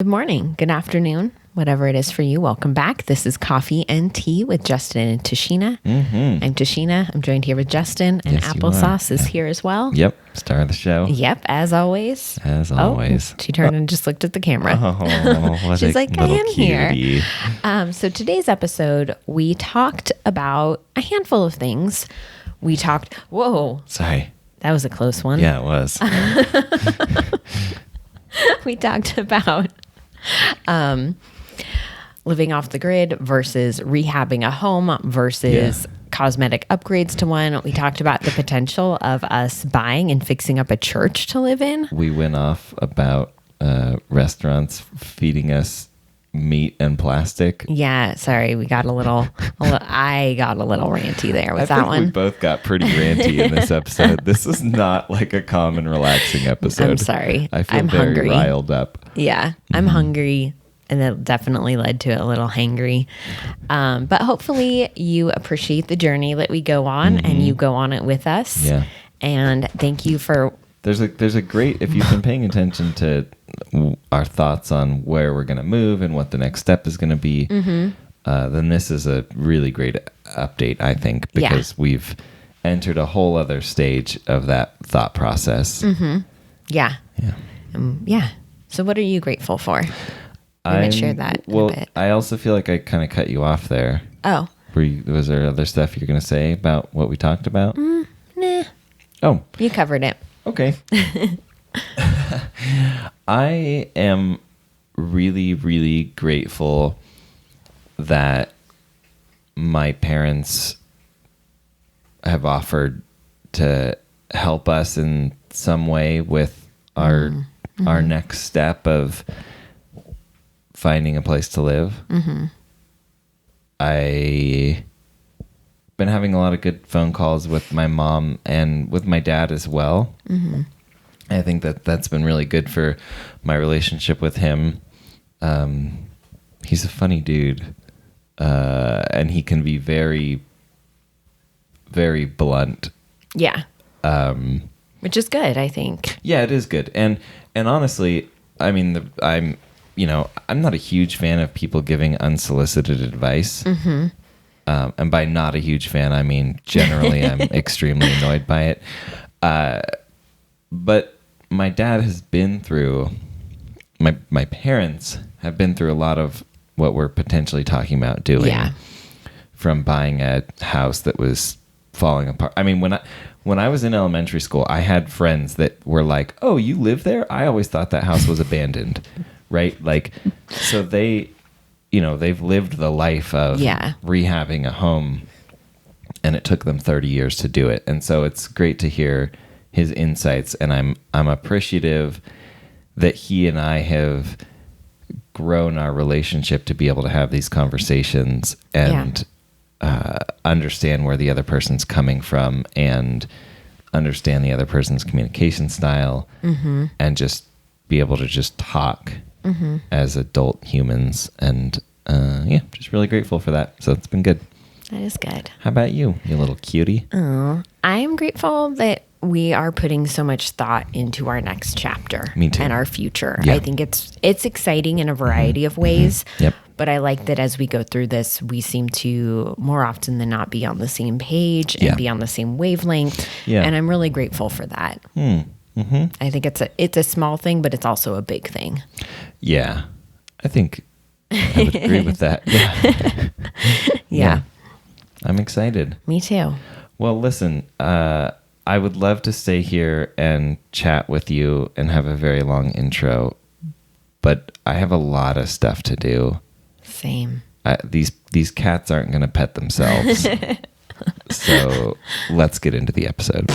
Good morning, good afternoon, whatever it is for you. Welcome back. This is Coffee and Tea with Justin and Tashina. I'm Tashina. I'm joined here with Justin, and Yes, you Applesauce are. is here as well. Yep, star of the show. Yep, as always. As always. She turned and just looked at the camera. Oh, what She's a like, I little am here. cutie. So today's episode, we talked about a handful of things. Whoa, Sorry. that was a close one. Yeah, it was. We talked about living off the grid versus rehabbing a home versus cosmetic upgrades to one. We talked about the potential of us buying and fixing up a church to live in. We went off about restaurants feeding us meat and plastic. Yeah, sorry, we got I got a little ranty there with I that think one. we both got pretty ranty in this episode. This is not like a common relaxing episode. I'm sorry. I feel I'm very hungry. riled up. Yeah, I'm hungry, and that definitely led to a little hangry. But hopefully you appreciate the journey that we go on, and you go on it with us. Yeah. And thank you for... There's a great, if you've been paying attention to our thoughts on where we're going to move and what the next step is going to be, then this is a really great update, I think, because we've entered a whole other stage of that thought process. Yeah. Yeah. Yeah. So what are you grateful for? We might share that in a bit. I also feel like I kind of cut you off there. Oh. Was there other stuff you're going to say about what we talked about? Nah. Oh, You covered it. okay. I am really, really grateful that my parents have offered to help us in some way with our next step of finding a place to live. I been having a lot of good phone calls with my mom and with my dad as well. I think that's been really good for my relationship with him. He's a funny dude, and he can be very, very blunt. Yeah. Which is good, I think. Yeah, it is good. And honestly, I mean, I'm not a huge fan of people giving unsolicited advice. And by not a huge fan, I mean, generally I'm extremely annoyed by it. But my dad has been through, my parents have been through a lot of what we're potentially talking about doing. Yeah. From buying a house that was falling apart. I mean, when I was in elementary school, I had friends that were like, "Oh, you live there? I always thought that house was abandoned." Right? Like, so they've lived the life of rehabbing a home, and it took them 30 years to do it. And so it's great to hear his insights, and I'm appreciative that he and I have grown our relationship to be able to have these conversations and understand where the other person's coming from and understand the other person's communication style and just be able to just talk as adult humans. And just really grateful for that. So it's been good. That is good. How about you little cutie? Oh, I am grateful that we are putting so much thought into our next chapter. Me too. And our future. Yeah. I think it's exciting in a variety of ways. Yep. But I like that as we go through this, we seem to more often than not be on the same page and be on the same wavelength. Yeah. And I'm really grateful for that. I think it's a small thing, but it's also a big thing. Yeah. I think I would agree with that. Yeah. Yeah. I'm excited. Me too. Well, listen, I would love to stay here and chat with you and have a very long intro, but I have a lot of stuff to do. Same. These cats aren't going to pet themselves. So let's get into the episode.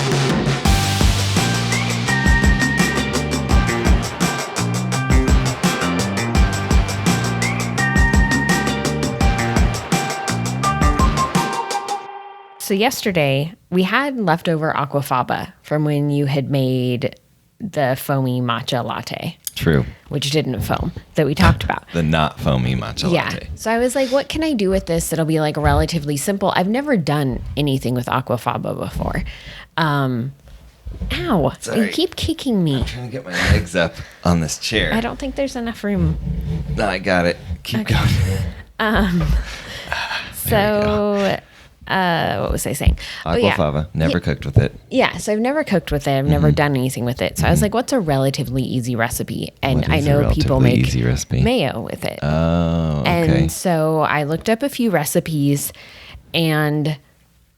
So yesterday we had leftover aquafaba from when you had made the foamy matcha latte. True. Which didn't foam, that we talked about. The not foamy matcha latte. So I was like, what can I do with this that'll be like relatively simple? I've never done anything with aquafaba before. Ow. Sorry. You keep kicking me. I'm trying to get my legs up on this chair. I don't think there's enough room. No, I got it. Keep going. So, what was I saying? Aquafaba. Never cooked with it. Yeah, so I've never cooked with it. I've never done anything with it. So I was like, what's a relatively easy recipe? And What I is a know people relatively make easy recipe? mayo with it. Oh, okay. And so I looked up a few recipes and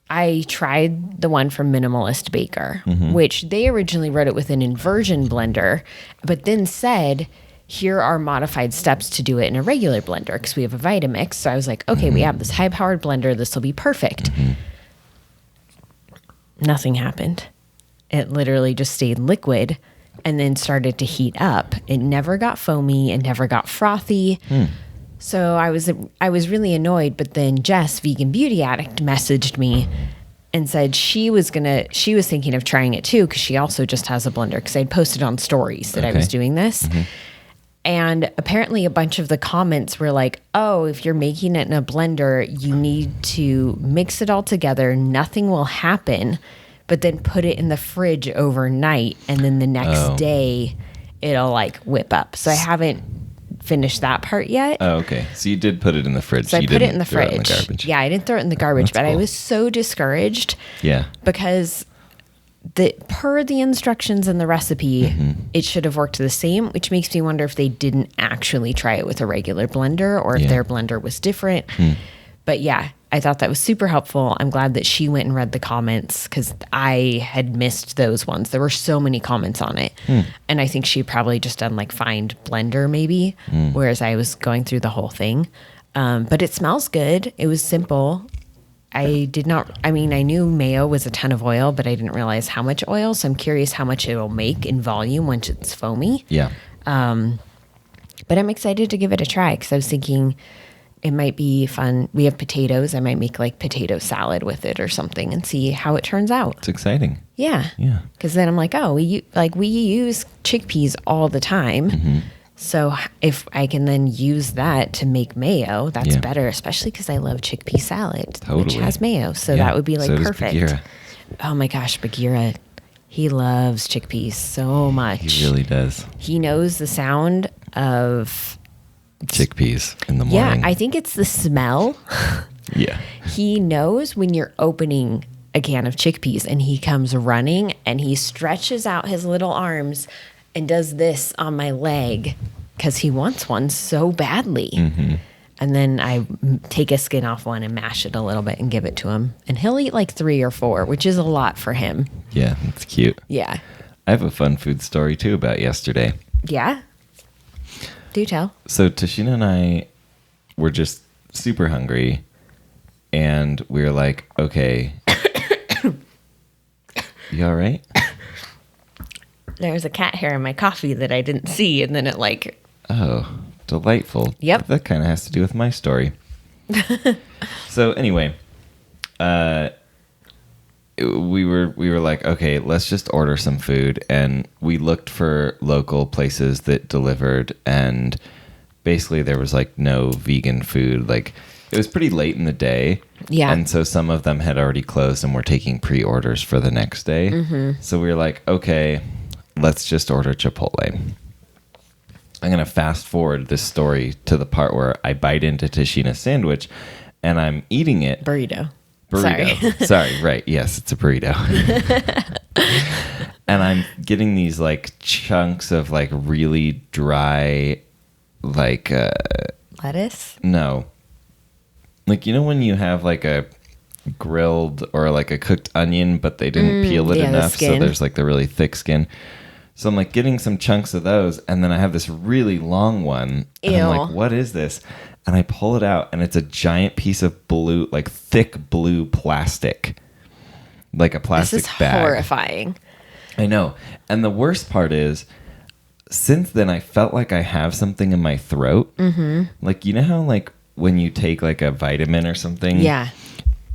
I tried the one from Minimalist Baker, which they originally wrote it with an inversion blender, but then said, here are modified steps to do it in a regular blender because we have a Vitamix. So I was like, okay, we have this high-powered blender. This will be perfect. Nothing happened. It literally just stayed liquid and then started to heat up. It never got foamy. It never got frothy. So I was really annoyed. But then Jess, Vegan Beauty Addict, messaged me and said she was thinking of trying it too because she also just has a blender because I'd posted on stories that I was doing this. And apparently a bunch of the comments were like, oh, if you're making it in a blender, you need to mix it all together. Nothing will happen, but then put it in the fridge overnight. And then the next day it'll like whip up. So I haven't finished that part yet. Oh, okay. So you did put it in the fridge. So I put it in the throw it fridge. in the garbage. Yeah, I didn't throw it in the garbage, That's but I cool. was so discouraged. Yeah. Because per the instructions in the recipe, it should have worked the same, which makes me wonder if they didn't actually try it with a regular blender or if their blender was different. But yeah, I thought that was super helpful. I'm glad that she went and read the comments because I had missed those ones. There were so many comments on it. And I think she probably just done like find blender maybe, whereas I was going through the whole thing. But it smells good. It was simple. I knew mayo was a ton of oil, but I didn't realize how much oil. So I'm curious how much it'll make in volume once it's foamy. Yeah. But I'm excited to give it a try because I was thinking it might be fun. We have potatoes. I might make like potato salad with it or something and see how it turns out. It's exciting. Yeah. Yeah. Because then I'm like, oh, we use chickpeas all the time. So if I can then use that to make mayo, that's better, especially because I love chickpea salad, which has mayo. So that would be like so does perfect. Bagheera. Oh my gosh, Bagheera, he loves chickpeas so much. He really does. He knows the sound of Chickpeas in the morning. Yeah, I think it's the smell. Yeah. He knows when you're opening a can of chickpeas and he comes running and he stretches out his little arms and does this on my leg because he wants one so badly. And then I take a skin off one and mash it a little bit and give it to him. And he'll eat like 3 or 4, which is a lot for him. Yeah, it's cute. Yeah. I have a fun food story too about yesterday. Yeah? Do tell. So Tashina and I were just super hungry and we were like, okay. You all right? There's a cat hair in my coffee that I didn't see, and then it like... Oh, delightful. Yep. That kind of has to do with my story. So anyway, we were like, okay, let's just order some food. And we looked for local places that delivered. And basically there was like no vegan food. Like it was pretty late in the day. Yeah. And so some of them had already closed and were taking pre-orders for the next day. So we were like, okay, let's just order Chipotle. I'm going to fast forward this story to the part where I bite into Tashina's sandwich and I'm eating it. Burrito. Sorry, right. Yes, it's a burrito. And I'm getting these like chunks of like really dry, like... Lettuce? No. Like, you know when you have like a grilled or like a cooked onion, but they didn't peel it the enough, so skin. there's like the really thick skin. So I'm like getting some chunks of those, and then I have this really long one. And I'm Ew. like, what is this? And I pull it out, and it's a giant piece of blue, like thick blue plastic. Like a plastic This is bag. horrifying. I know. And the worst part is, since then I felt like I have something in my throat. Like, you know how like when you take like a vitamin or something? Yeah.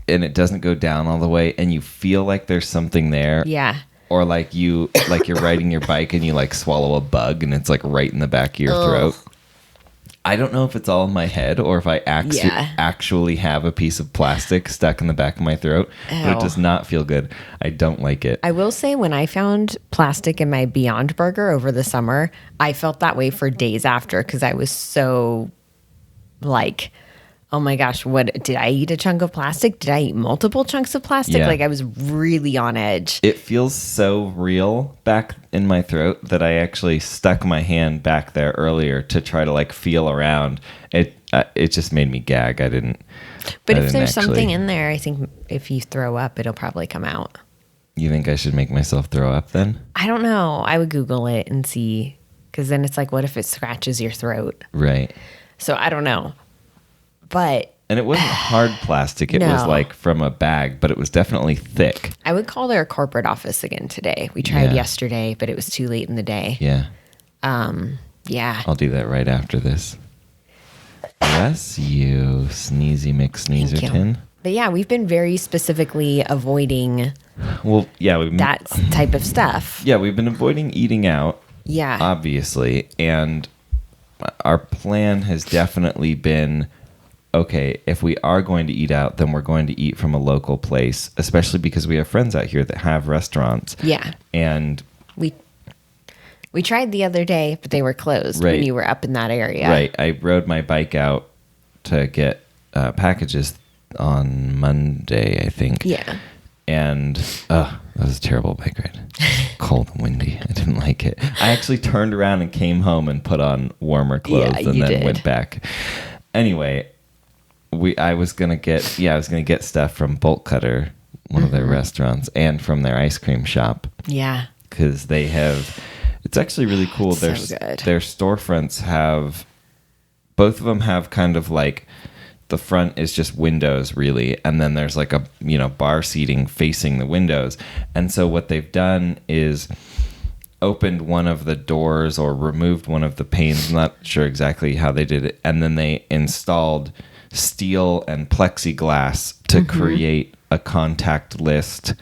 And it doesn't go down all the way, and you feel like there's something there. Yeah. Or like you're riding your bike and you like swallow a bug and it's like right in the back of your throat. I don't know if it's all in my head or if I actually have a piece of plastic stuck in the back of my throat, but it does not feel good. I don't like it. I will say when I found plastic in my Beyond Burger over the summer, I felt that way for days after because I was so like, oh my gosh, what did I eat a chunk of plastic? Did I eat multiple chunks of plastic? Yeah. Like I was really on edge. It feels so real back in my throat that I actually stuck my hand back there earlier to try to like feel around. It just made me gag. But if there's something in there, I think if you throw up, it'll probably come out. You think I should make myself throw up then? I don't know. I would Google it and see, because then it's like, what if it scratches your throat? Right. So I don't know. And it wasn't hard plastic. It was like from a bag, but it was definitely thick. I would call their corporate office again today. We tried yesterday, but it was too late in the day. Yeah. Yeah. I'll do that right after this. Bless you, Sneezy McSneezerton. But yeah, we've been very specifically avoiding that type of stuff. Yeah, we've been avoiding eating out. Yeah. Obviously. And our plan has definitely been, okay, if we are going to eat out, then we're going to eat from a local place, especially because we have friends out here that have restaurants. Yeah. And we tried the other day, but they were closed when you were up in that area. Right. I rode my bike out to get packages on Monday, I think. Yeah. And that was a terrible bike ride. Cold and windy. I didn't like it. I actually turned around and came home and put on warmer clothes and then went back. Anyway, I was gonna get stuff from Bolt Cutter, one of their restaurants, and from their ice cream shop. Yeah. Because they have, it's actually really cool. So good. Their storefronts have, both of them have kind of like, the front is just windows really, and then there's like a bar seating facing the windows. And so what they've done is opened one of the doors or removed one of the panes. I'm not sure exactly how they did it, and then they installed steel and plexiglass to create a contactless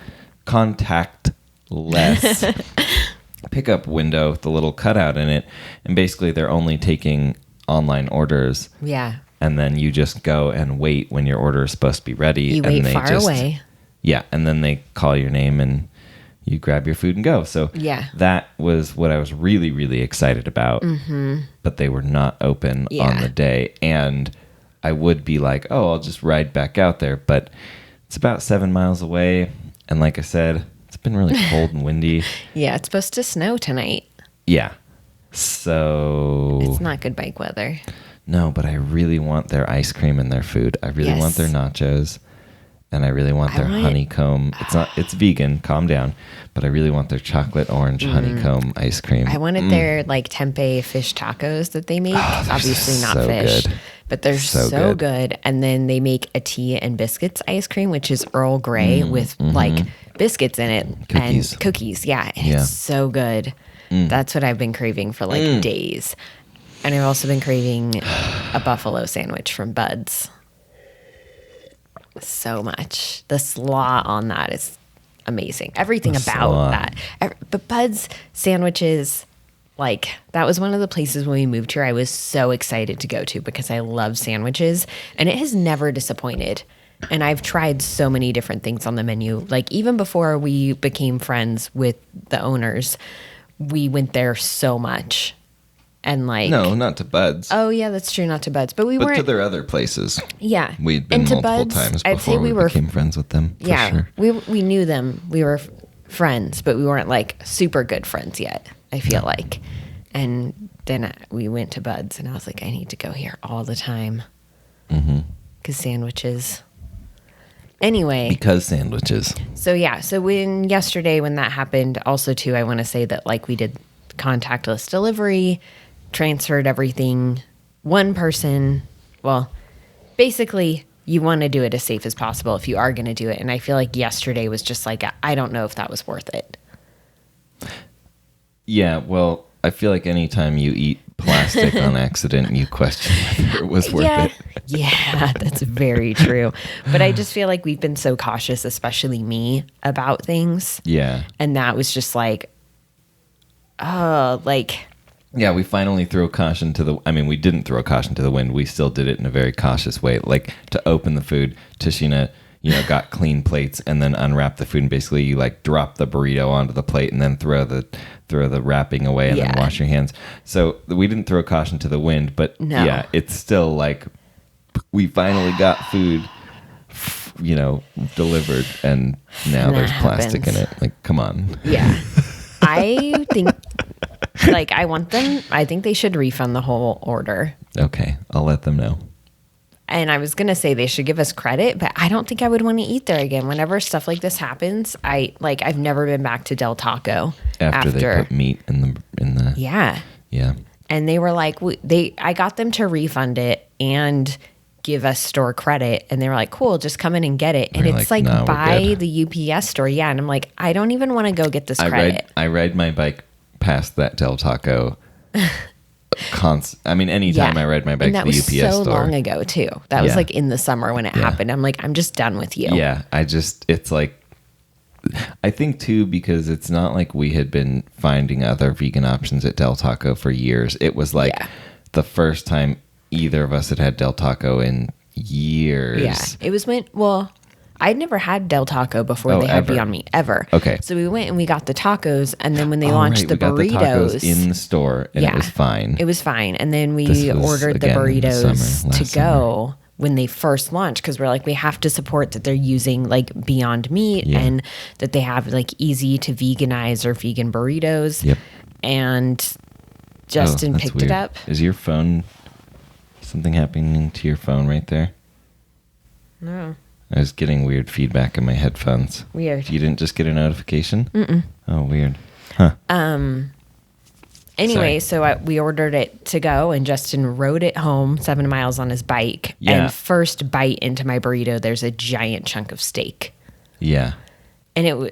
pickup window with a little cutout in it. And basically they're only taking online orders. Yeah. And then you just go and wait when your order is supposed to be ready. You wait far away. Yeah, and then they call your name and you grab your food and go. So that was what I was really, really excited about. Mm-hmm. But they were not open on the day. And I would be like, oh, I'll just ride back out there. But it's about 7 miles away. And like I said, it's been really cold and windy. Yeah, it's supposed to snow tonight. Yeah. So it's not good bike weather. No, but I really want their ice cream and their food. I really want their nachos, and I really want their honeycomb. It's vegan, calm down, but I really want their chocolate orange honeycomb ice cream. I wanted their like tempeh fish tacos that they make. Obviously not fish, but they're so good. And then they make a tea and biscuits ice cream, which is Earl Grey with like biscuits in it and cookies. Yeah, it's so good. That's what I've been craving for like days. And I've also been craving a buffalo sandwich from Bud's. So much. The slaw on that is amazing. Everything about that. But Bud's sandwiches, like, that was one of the places when we moved here I was so excited to go to because I love sandwiches. And it has never disappointed. And I've tried so many different things on the menu. Like, even before we became friends with the owners, we went there so much. And like, no, not to Bud's. Oh yeah, that's true, not to Bud's, but weren't to their other places. Yeah, we'd been multiple Bud's, times before we became friends with them. Sure. we knew them. We were friends, but we weren't like super good friends yet. I feel like, and then we went to Bud's, and I was like, I need to go here all the time because sandwiches. Anyway, because sandwiches. So yesterday when that happened, also too, I want to say that like we did contactless delivery. Transferred everything. One person, well, basically, you want to do it as safe as possible if you are going to do it. And I feel like yesterday was just like, I don't know if that was worth it. Yeah, well, I feel like anytime you eat plastic on accident, you question whether it was worth it. Yeah, that's very true. But I just feel like we've been so cautious, especially me, about things. Yeah. And that was just like, oh, like, Yeah, we finally threw caution to the... I mean, we didn't throw caution to the wind. We still did it in a very cautious way. Like, to open the food, Tashina, got clean plates and then unwrapped the food. And basically, you, like, drop the burrito onto the plate and then throw the wrapping away and then wash your hands. So, we didn't throw caution to the wind. But, yeah, it's still, like, we finally got food, delivered. And now there's plastic in it. Like, come on. Yeah. I think... Like, I think they should refund the whole order. Okay, I'll let them know. And I was going to say they should give us credit, but I don't think I would want to eat there again. Whenever stuff like this happens, I've never been back to Del Taco after they put meat in the Yeah. Yeah. And they were like, I got them to refund it and give us store credit. And they were like, cool, just come in and get it. And it's like no, by the UPS store. Yeah. And I'm like, I don't even want to go get this credit. I ride my bike past that Del Taco anytime I ride my bike to the UPS store. That was so long ago too. That was like in the summer when it happened. I'm like, I'm just done with you. Yeah, it's like, I think too, because it's not like we had been finding other vegan options at Del Taco for years. It was like the first time either of us had Del Taco in years. Yeah, it was I'd never had Del Taco before they had Beyond Meat, ever. Okay. So we went and we got the tacos, and then when they launched the burritos... we got the tacos in the store, and it was fine. It was fine. And then we ordered the burritos to go when they first launched, because we're like, we have to support that they're using, like, Beyond Meat, and that they have, like, easy to veganize or vegan burritos. Yep. And Justin picked it up. Is your phone... something happening to your phone right there? No. I was getting weird feedback in my headphones. Weird. You didn't just get a notification? Mm-mm. Oh, weird. Huh. Anyway, so we ordered it to go, and Justin rode it home 7 miles on his bike. Yeah. And first bite into my burrito, there's a giant chunk of steak. Yeah. And it was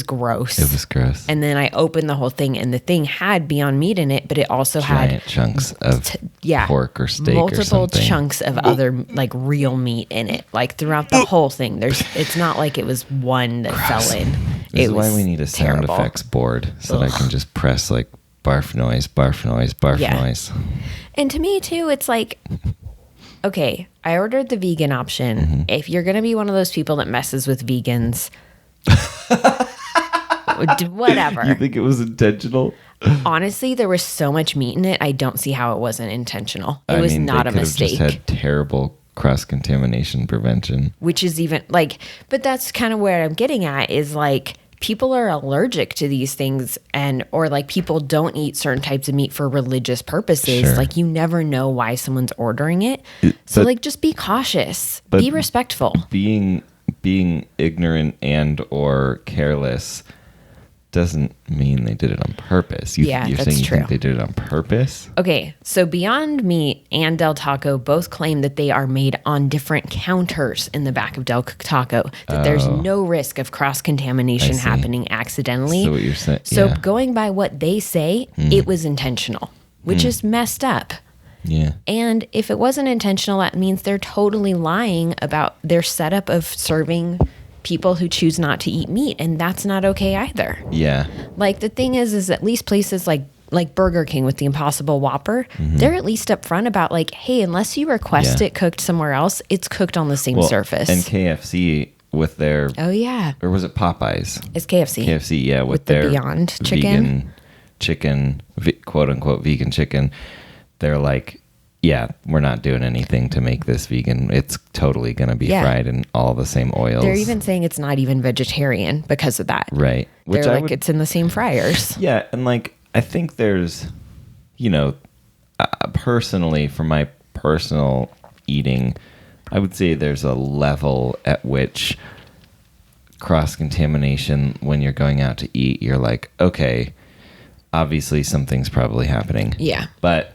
gross. It was gross. And then I opened the whole thing, and the thing had Beyond Meat in it, but it also had chunks of pork or steak or something. Multiple chunks of other, like, real meat in it. Like, throughout the whole thing. It's not like it was one that fell in. This is why we need a sound effects board, so that I can just press, like, barf noise, barf noise, barf noise. And to me, too, it's like... Okay, I ordered the vegan option. Mm-hmm. If you're going to be one of those people that messes with vegans... whatever. You think it was intentional? Honestly, there was so much meat in it. I don't see how it wasn't intentional. It was not a mistake. They could have just had terrible cross-contamination prevention. Which is even like, but that's kind of where I'm getting at is like people are allergic to these things or like people don't eat certain types of meat for religious purposes. Sure. Like you never know why someone's ordering it. So like just be cautious. Be respectful. Being ignorant and or careless doesn't mean they did it on purpose. You're that's saying you true. think they did it on purpose? Okay, so Beyond Meat and Del Taco both claim that they are made on different counters in the back of Del Taco, that there's no risk of cross-contamination happening accidentally. So what you're saying, So going by what they say, it was intentional, which is messed up. Yeah. And if it wasn't intentional, that means they're totally lying about their setup of serving people who choose not to eat meat, and that's not okay either. Yeah. Like the thing is at least places like Burger King with the Impossible Whopper, they're at least upfront about like, hey, unless you request it cooked somewhere else, it's cooked on the same surface. And KFC with their or was it Popeyes? It's KFC. KFC, yeah, with their the Beyond chicken, quote unquote vegan chicken. They're like, yeah, we're not doing anything to make this vegan. It's totally going to be fried in all the same oils. They're even saying it's not even vegetarian because of that. Right. They're like, it's in the same fryers. Yeah. And like, I think there's, personally, for my personal eating, I would say there's a level at which cross-contamination, when you're going out to eat, you're like, okay, obviously something's probably happening. Yeah. But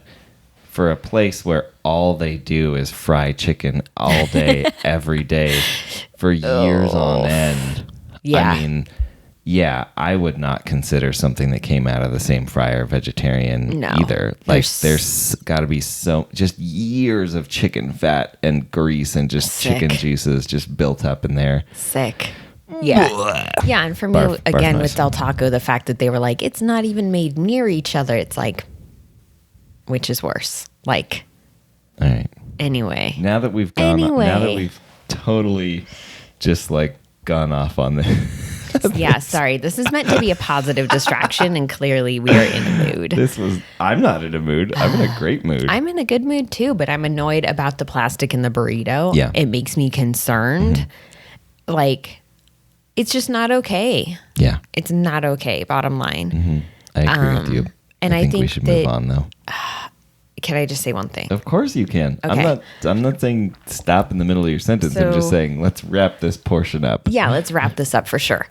for a place where all they do is fry chicken all day, every day, for years on end. Yeah. I mean, I would not consider something that came out of the same fryer vegetarian either. Like, there's got to be just years of chicken fat and grease and just chicken juices just built up in there. Sick. Yeah. Yeah. And for me, Barf again, noise. with Del Taco, the fact that they were like, it's not even made near each other. It's like, which is worse? Like, All right. anyway. Now that we've gone, now that we've totally just like gone off on this. Yeah, sorry. This is meant to be a positive distraction, and clearly we are in a mood. I'm not in a mood. I'm in a great mood. I'm in a good mood too, but I'm annoyed about the plastic in the burrito. Yeah. It makes me concerned. Mm-hmm. Like, it's just not okay. Yeah. It's not okay, bottom line. Mm-hmm. I agree with you. And I think we should move on though. Can I just say one thing? Of course you can. Okay. I'm not saying stop in the middle of your sentence. I'm just saying let's wrap this portion up. Yeah, let's wrap this up for sure.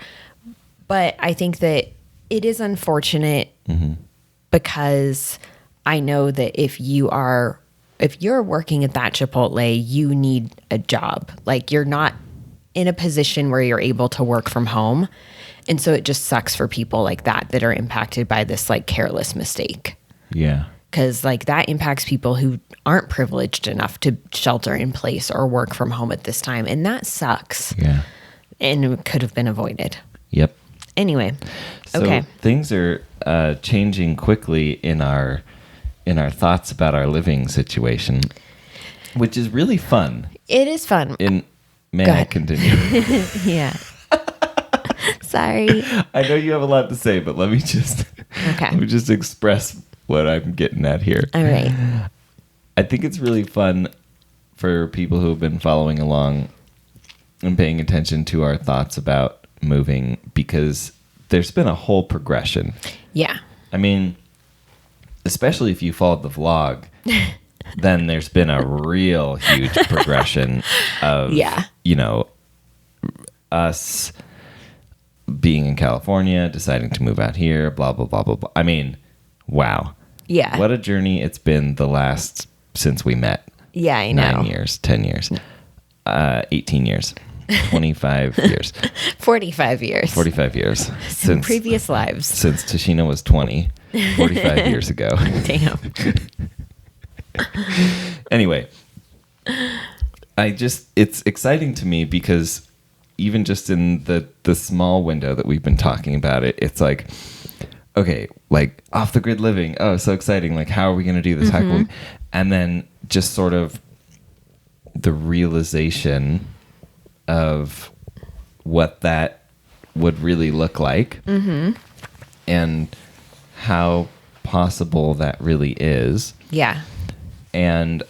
But I think that it is unfortunate because I know that if you're working at that Chipotle, you need a job. Like, you're not in a position where you're able to work from home. And so it just sucks for people like that are impacted by this like careless mistake. Yeah. Because like that impacts people who aren't privileged enough to shelter in place or work from home at this time. And that sucks. Yeah. And it could have been avoided. Yep. Anyway. So okay. things are changing quickly in our thoughts about our living situation, which is really fun. It is fun. May Go I ahead. continue? Yeah. Sorry. I know you have a lot to say, but let me just express what I'm getting at here. All right. I think it's really fun for people who have been following along and paying attention to our thoughts about moving, because there's been a whole progression. Yeah. I mean, especially if you followed the vlog, then there's been a real huge progression of, us being in California, deciding to move out here, blah, blah, blah, blah, blah. I mean, wow. Yeah. What a journey it's been since we met. Yeah, I know. 9 years, 10 years, 18 years, 25 years. 45 years. 45 years. Since previous lives. Since Tashina was 20, 45 years ago. Damn. Anyway, it's exciting to me because even just in the small window that we've been talking about it, it's like, okay, like off the grid living. Oh, so exciting. Like, how are we going to do this? How can we? And then just sort of the realization of what that would really look like and how possible that really is. Yeah. And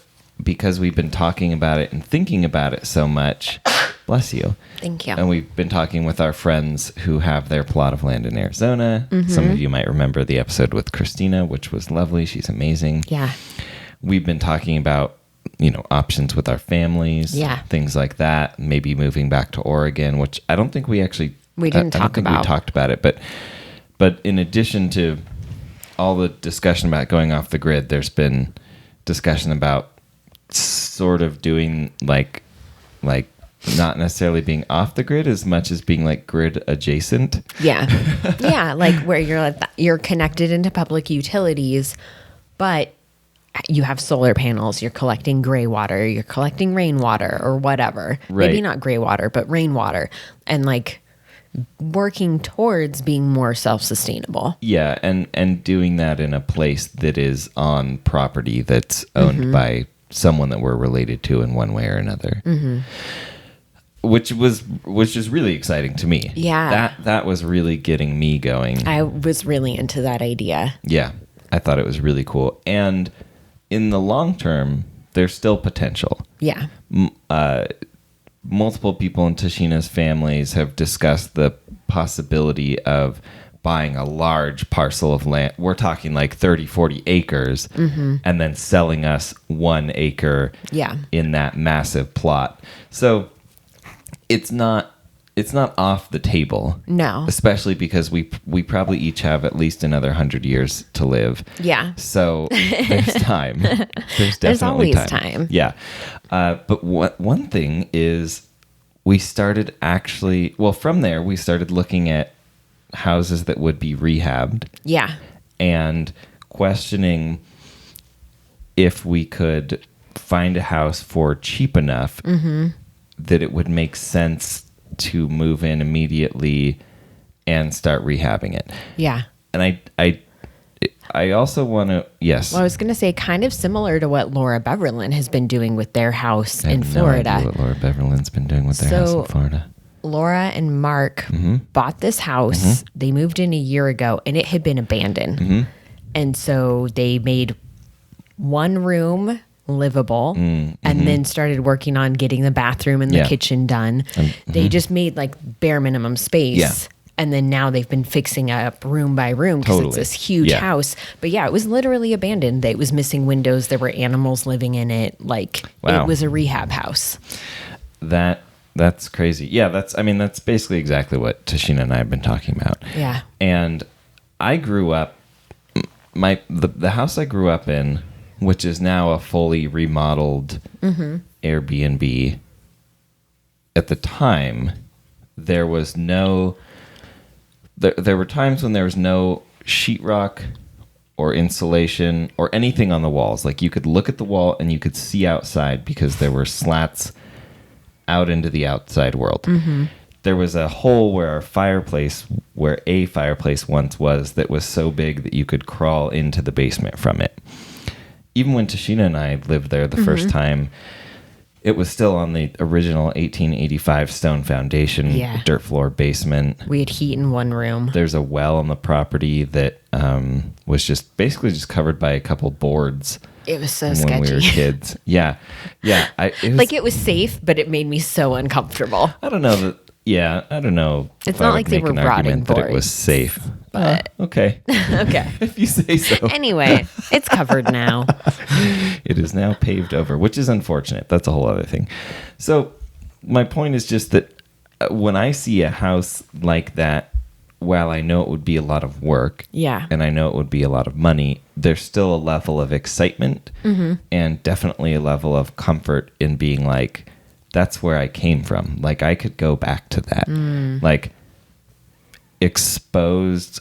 because we've been talking about it and thinking about it so much, bless you. Thank you. And we've been talking with our friends who have their plot of land in Arizona. Some of you might remember the episode with Christina, which was lovely. She's amazing. Yeah. We've been talking about, options with our families. Yeah. Things like that. Maybe moving back to Oregon, which I don't think we actually... We didn't I don't think we talked about it. But in addition to all the discussion about going off the grid, there's been discussion about sort of doing like not necessarily being off the grid as much as being like grid adjacent. Yeah. Yeah. Like where you're connected into public utilities, but you have solar panels, you're collecting gray water, you're collecting rainwater or whatever. Right. Maybe not gray water, but rainwater. And like working towards being more self-sustainable. Yeah. And doing that in a place that is on property that's owned by someone that we're related to in one way or another. Which is really exciting to me. Yeah. That was really getting me going. I was really into that idea. Yeah. I thought it was really cool. And in the long term, there's still potential. Yeah. Multiple people in Tashina's families have discussed the possibility of buying a large parcel of land. We're talking like 30, 40 acres and then selling us 1 acre in that massive plot. So it's not off the table. No. Especially because we probably each have at least another 100 years to live. Yeah. So there's time. There's definitely There's always time. Yeah. But one thing is we started from there, we started looking at houses that would be rehabbed. Yeah. And questioning if we could find a house for cheap enough that it would make sense to move in immediately and start rehabbing it. Yeah. And I also want to, yes. Well, I was going to say kind of similar to what Laura Beverlin has been doing with their house in No Florida. idea what Laura Beverlin's been doing with their house in Florida. Laura and Mark bought this house. They moved in a year ago and it had been abandoned. And so they made one room livable and then started working on getting the bathroom and the kitchen done. They just made like bare minimum space. Yeah. And then now they've been fixing up room by room because it's this huge house. But yeah, it was literally abandoned. It was missing windows. There were animals living in it. Like it was a rehab house. That's crazy. Yeah, that's basically exactly what Tashina and I have been talking about. Yeah. And I grew up, the house I grew up in, which is now a fully remodeled Airbnb, at the time, there was no... There were times when there was no sheetrock or insulation or anything on the walls. Like you could look at the wall and you could see outside because there were slats out into the outside world. There was a hole where a fireplace once was that was so big that you could crawl into the basement from it. Even when Tashina and I lived there the first time, it was still on the original 1885 stone foundation, dirt floor basement. We had heat in one room. There's a well on the property that was just basically just covered by a couple boards. It was so when sketchy. we were kids. Yeah. It was safe, but it made me so uncomfortable. I don't know. It's not like they were rotting boards. That it was safe. But okay. Okay. If you say so. Anyway, it's covered now. It is now paved over, which is unfortunate. That's a whole other thing. So my point is just that when I see a house like that, while I know it would be a lot of work, and I know it would be a lot of money, there's still a level of excitement and definitely a level of comfort in being like, that's where I came from. Like I could go back to that. Like exposed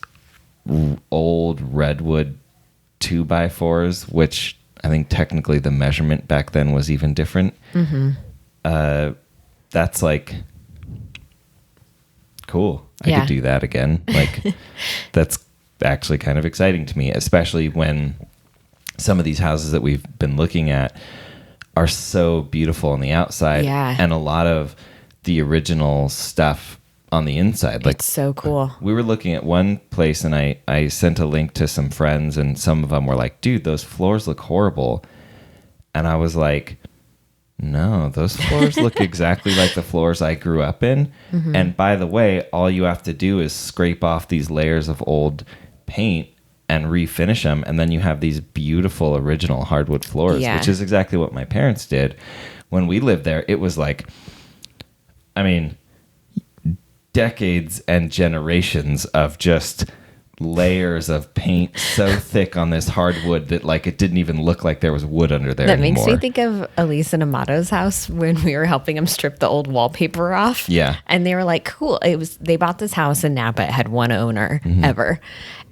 old redwood 2x4s, which I think technically the measurement back then was even different. That's like cool. I could do that again. Like that's actually kind of exciting to me, especially when some of these houses that we've been looking at are so beautiful on the outside and a lot of the original stuff on the inside. Like, it's so cool. We were looking at one place and I sent a link to some friends and some of them were like, dude, those floors look horrible. And I was like, no, those floors look exactly like the floors I grew up in. And by the way, all you have to do is scrape off these layers of old paint and refinish them, and then you have these beautiful original hardwood floors, which is exactly what my parents did. When we lived there, it was like, I mean, decades and generations of just layers of paint so thick on this hardwood that like it didn't even look like there was wood under there That anymore. makes me think of Elise and Amato's house when we were helping them strip the old wallpaper off. Yeah. And they were like, cool. They bought this house in Napa. It had one owner ever.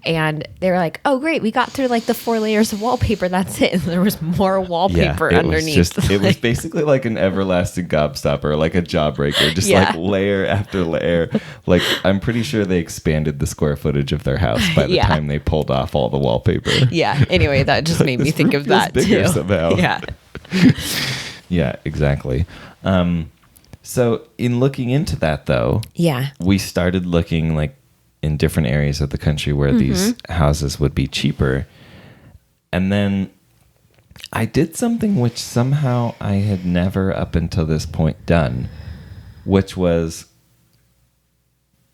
And they were like, oh, great. We got through like the 4 layers of wallpaper. That's it. And there was more wallpaper underneath. It was basically like an everlasting gobstopper, like a jawbreaker, just like layer after layer. Like I'm pretty sure they expanded the square footage of their house by the time they pulled off all the wallpaper. Yeah. Anyway, that just made me think of that too. Somehow. Yeah. Yeah, exactly. So in looking into that though, we started looking like in different areas of the country where these houses would be cheaper. And then I did something which somehow I had never up until this point done, which was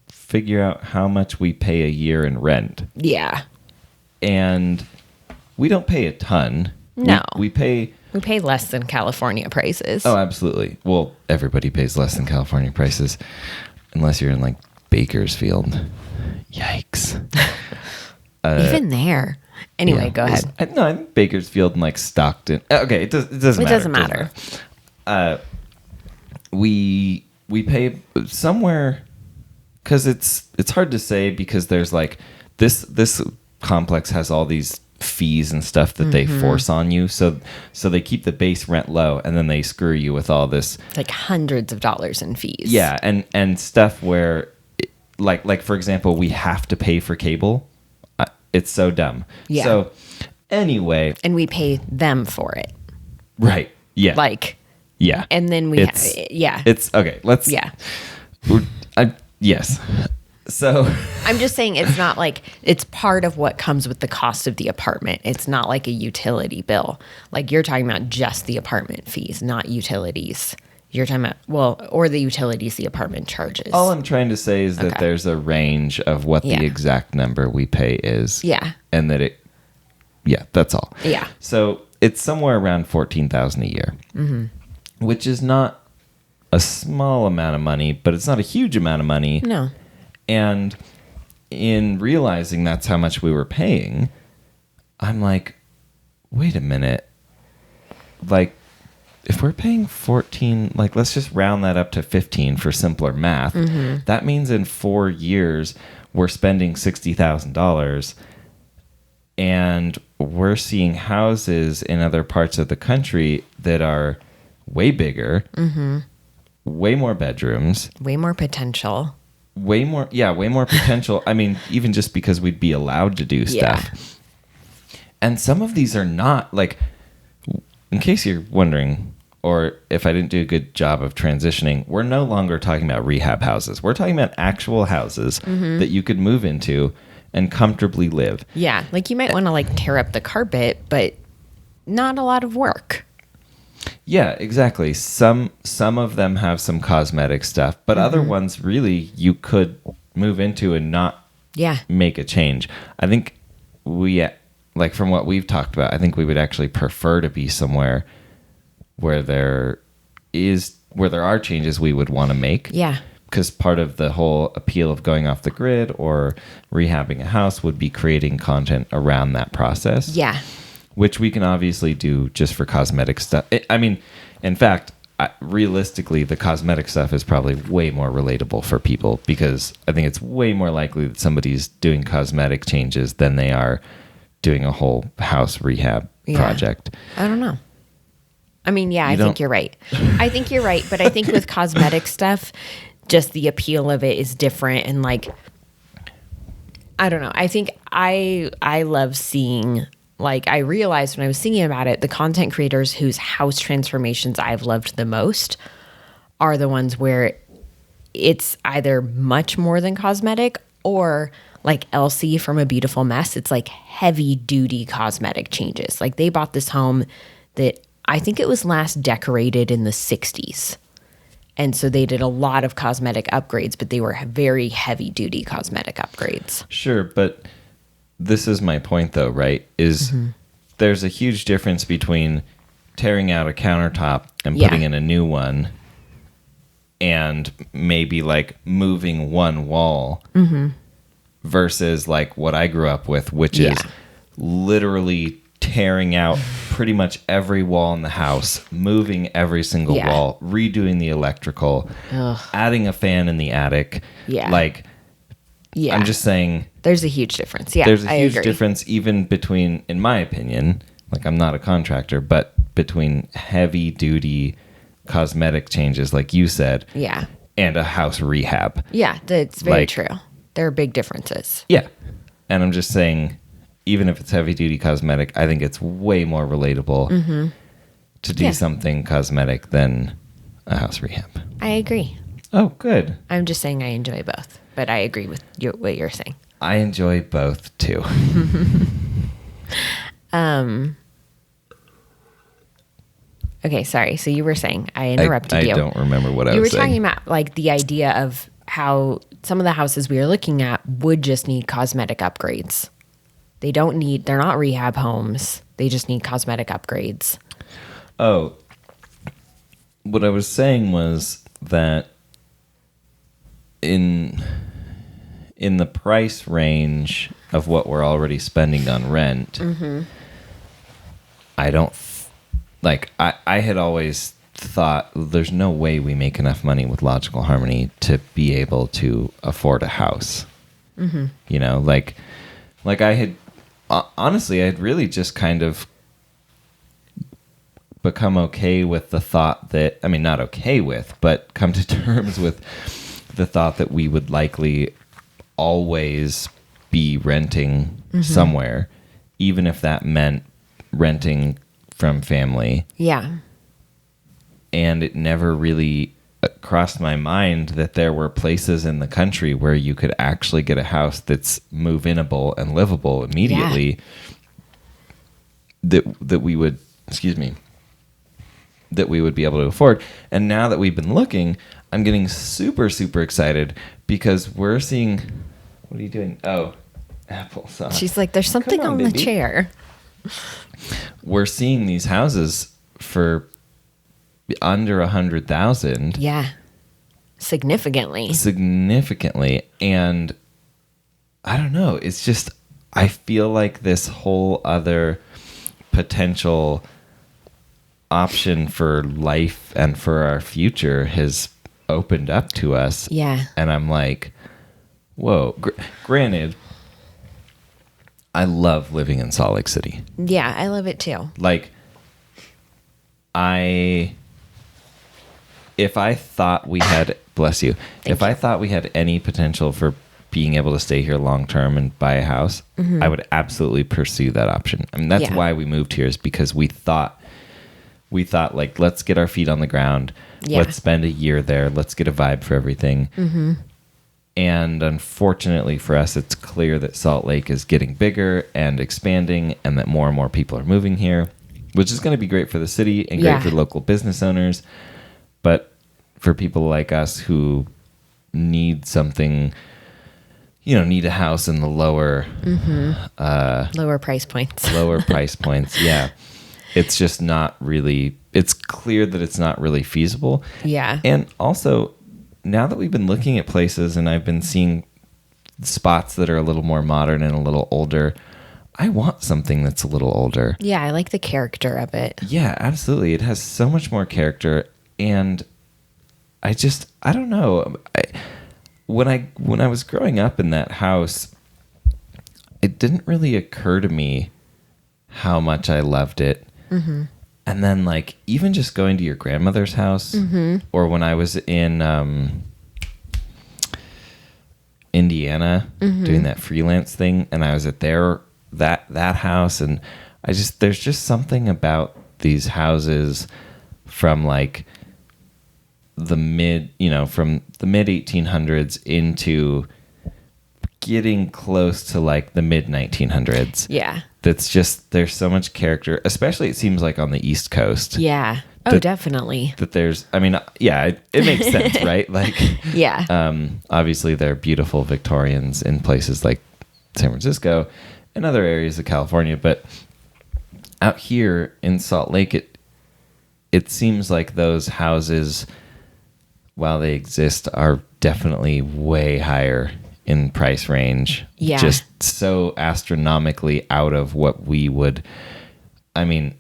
figure out how much we pay a year in rent. Yeah. And we don't pay a ton. No. We pay less than California prices. Oh, absolutely. Well, everybody pays less than California prices unless you're in like Bakersfield. Yikes. Even there. Anyway, go ahead. No, I think Bakersfield and like Stockton. Okay, it doesn't matter. It doesn't matter. We pay somewhere because it's hard to say because there's like this complex has all these fees and stuff that they force on you. So they keep the base rent low, and then they screw you with all this, like hundreds of dollars in fees. Yeah, and stuff where, like for example, we have to pay for cable. It's so dumb. Yeah. So anyway, and we pay them for it. Right. Yeah. Like. Yeah. And then we. It's okay. Let's. Yeah. Yes. So I'm just saying it's not like it's part of what comes with the cost of the apartment. It's not like a utility bill. Like you're talking about just the apartment fees, not utilities. You're talking about, or the utilities the apartment charges. All I'm trying to say is that there's a range of what the exact number we pay is. Yeah. And that that's all. Yeah. So it's somewhere around $14,000 a year, which is not a small amount of money, but it's not a huge amount of money. No. And in realizing that's how much we were paying, I'm like, wait a minute. Like, if we're paying 14, like, let's just round that up to 15 for simpler math. That means in 4 years, we're spending $60,000. And we're seeing houses in other parts of the country that are way bigger, way more bedrooms, way more potential. Way more potential. I mean, even just because we'd be allowed to do stuff. Yeah. And some of these are not, like, in case you're wondering, or if I didn't do a good job of transitioning, we're no longer talking about rehab houses. We're talking about actual houses that you could move into and comfortably live. Yeah, like you might want to like tear up the carpet, but not a lot of work. Yeah, exactly. Some of them have some cosmetic stuff, but other ones really you could move into and not make a change. I think we, like from what we've talked about, I think we would actually prefer to be somewhere where there are changes we would want to make. Yeah. Because part of the whole appeal of going off the grid or rehabbing a house would be creating content around that process. Yeah. Which we can obviously do just for cosmetic stuff. I mean, in fact, realistically, the cosmetic stuff is probably way more relatable for people because I think it's way more likely that somebody's doing cosmetic changes than they are doing a whole house rehab project. I don't know. I mean, I think you're right. I think you're right. But I think with cosmetic stuff, just the appeal of it is different. And like, I don't know. I think I love seeing... Like, I realized when I was thinking about it, the content creators whose house transformations I've loved the most are the ones where it's either much more than cosmetic or like Elsie from A Beautiful Mess. It's like heavy duty cosmetic changes. Like they bought this home that I think it was last decorated in the 60s. And so they did a lot of cosmetic upgrades, but they were very heavy duty cosmetic upgrades. Sure, but... This is my point, though, right? Is there's a huge difference between tearing out a countertop and putting in a new one and maybe like moving one wall versus like what I grew up with, which is literally tearing out pretty much every wall in the house, moving every single wall, redoing the electrical, adding a fan in the attic. Yeah. Like, I'm just saying... There's a huge difference. Yeah, there's a huge difference even between, in my opinion, like I'm not a contractor, but between heavy duty cosmetic changes, like you said, and a house rehab. Yeah, that's very true. There are big differences. Yeah. And I'm just saying, even if it's heavy duty cosmetic, I think it's way more relatable to do something cosmetic than a house rehab. I agree. Oh, good. I'm just saying I enjoy both, but I agree with what you're saying. I enjoy both too. Okay, sorry. So you were saying, I interrupted you. I don't remember what I was saying. You were talking about like the idea of how some of the houses we were looking at would just need cosmetic upgrades. They're not rehab homes. They just need cosmetic upgrades. Oh, what I was saying was that in the price range of what we're already spending on rent, I don't I had always thought there's no way we make enough money with Logical Harmony to be able to afford a house. You know, like I had honestly, I'd really just kind of become okay with the thought that, I mean, not okay with, but come to terms with the thought that we would likely always be renting somewhere, even if that meant renting from family. Yeah. And it never really crossed my mind that there were places in the country where you could actually get a house that's move-inable and livable immediately. That we would, that we would be able to afford. And now that we've been looking, I'm getting super, super excited because we're seeing, what are you doing? Oh, applesauce. She's like, there's something on the chair. We're seeing these houses for under 100,000. Yeah. Significantly. And I don't know. It's just, I feel like this whole other potential option for life and for our future has opened up to us. Yeah. And I'm like, whoa. Granted, I love living in Salt Lake City. Yeah, I love it too. Like, if I thought we had, bless you, I thought we had any potential for being able to stay here long term and buy a house, I would absolutely pursue that option. I mean, that's why we moved here, is because we thought like, let's get our feet on the ground. Yeah. Let's spend a year there. Let's get a vibe for everything. Mm-hmm. And unfortunately for us, it's clear that Salt Lake is getting bigger and expanding, and that more and more people are moving here, which is going to be great for the city and great for local business owners. But for people like us who need something, need a house in the lower price points. Lower price points. Yeah. It's just not really, it's clear that it's not really feasible. Yeah. And also, now that we've been looking at places and I've been seeing spots that are a little more modern and a little older, I want something that's a little older. Yeah, I like the character of it. Yeah, absolutely. It has so much more character. And I don't know. When I was growing up in that house, it didn't really occur to me how much I loved it. Mm-hmm. And then, like, even just going to your grandmother's house, or when I was in Indiana doing that freelance thing, and I was at that house, and there's just something about these houses from like the mid 1800s into getting close to like the mid 1900s. Yeah. That's just, there's so much character, especially it seems like on the East Coast. Yeah. Oh, definitely. That there's, I mean, yeah, it makes sense, right? Like, yeah. Obviously there are beautiful Victorians in places like San Francisco and other areas of California, but out here in Salt Lake, it seems like those houses, while they exist, are definitely way higher in price range. Yeah. Just so astronomically out of what we would, I mean,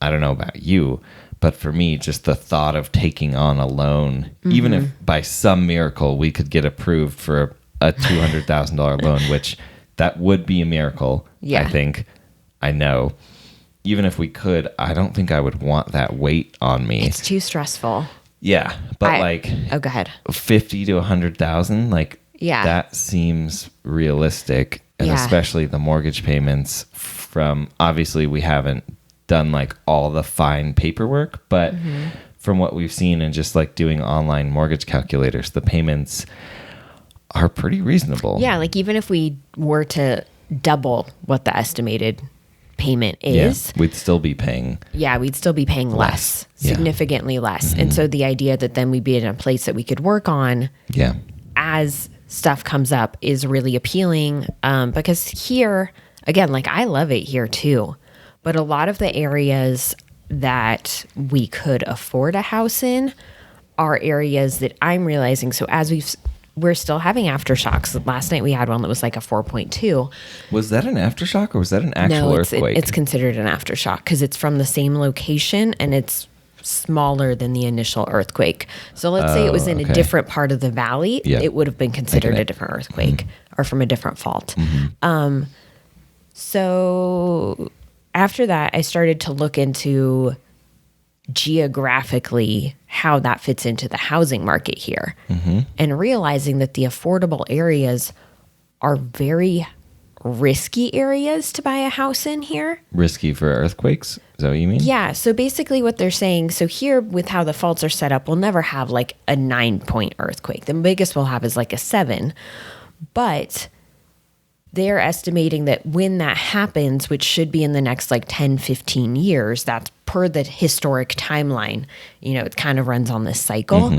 I don't know about you, but for me, just the thought of taking on a loan, even if by some miracle we could get approved for a $200,000 loan, which that would be a miracle. Yeah. I think. I know. Even if we could, I don't think I would want that weight on me. It's too stressful. Yeah. But oh, go ahead. 50 to 100,000, like, yeah, that seems realistic. And especially the mortgage payments from, obviously we haven't done like all the fine paperwork, but from what we've seen and just like doing online mortgage calculators, the payments are pretty reasonable. Yeah, like even if we were to double what the estimated payment is, we'd still be paying. Yeah, we'd still be paying less, significantly less. And so the idea that then we'd be in a place that we could work on as stuff comes up is really appealing, because here, again, like I love it here too, but a lot of the areas that we could afford a house in are areas that I'm realizing. So as we're still having aftershocks. Last night we had one that was like a 4.2. Was that an aftershock or was that an actual earthquake? It's considered an aftershock because it's from the same location and it's smaller than the initial earthquake. So let's say it was in a different part of the valley, it would have been considered a different earthquake or from a different fault. So after that, I started to look into geographically how that fits into the housing market here, and realizing that the affordable areas are very risky areas to buy a house in here. Risky for earthquakes? Is that what you mean? Yeah. So basically what they're saying, so here with how the faults are set up, we'll never have like a 9-point earthquake. The biggest we'll have is like a 7. But they're estimating that when that happens, which should be in the next like 10, 15 years, that's per the historic timeline, you know, it kind of runs on this cycle,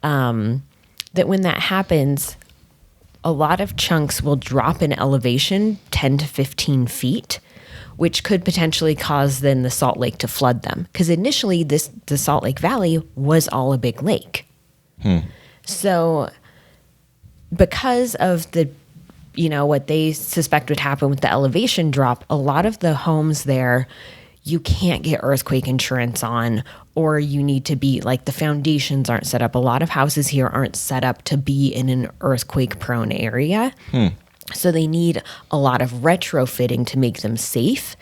that when that happens, a lot of chunks will drop in elevation 10 to 15 feet, which could potentially cause then the Salt Lake to flood them. Because initially the Salt Lake Valley was all a big lake. So because of the, you know, what they suspect would happen with the elevation drop, a lot of the homes there, you can't get earthquake insurance on, or you need to be like the foundations aren't set up. A lot of houses here aren't set up to be in an earthquake prone area. So they need a lot of retrofitting to make them safe.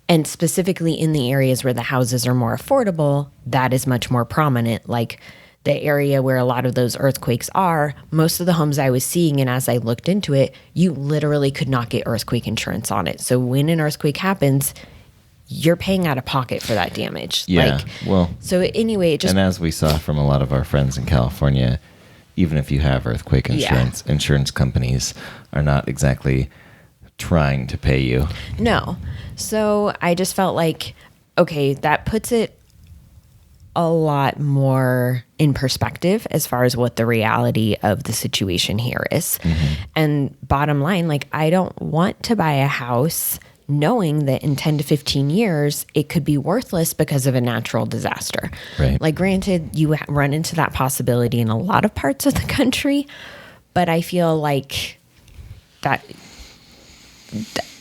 And specifically in the areas where the houses are more affordable, that is much more prominent. Like the area where a lot of those earthquakes are, most of the homes I was seeing, and as I looked into it, you literally could not get earthquake insurance on it. So when an earthquake happens, you're paying out of pocket for that damage. Yeah. Like, well, so anyway, it just, and as we saw from a lot of our friends in California, even if you have earthquake insurance, insurance companies are not exactly trying to pay you. no. So I just felt like, okay, that puts it a lot more in perspective as far as what the reality of the situation here is. And bottom line, like, I don't want to buy a house knowing that in 10 to 15 years, it could be worthless because of a natural disaster. Right. Like, granted, you run into that possibility in a lot of parts of the country, but I feel like that,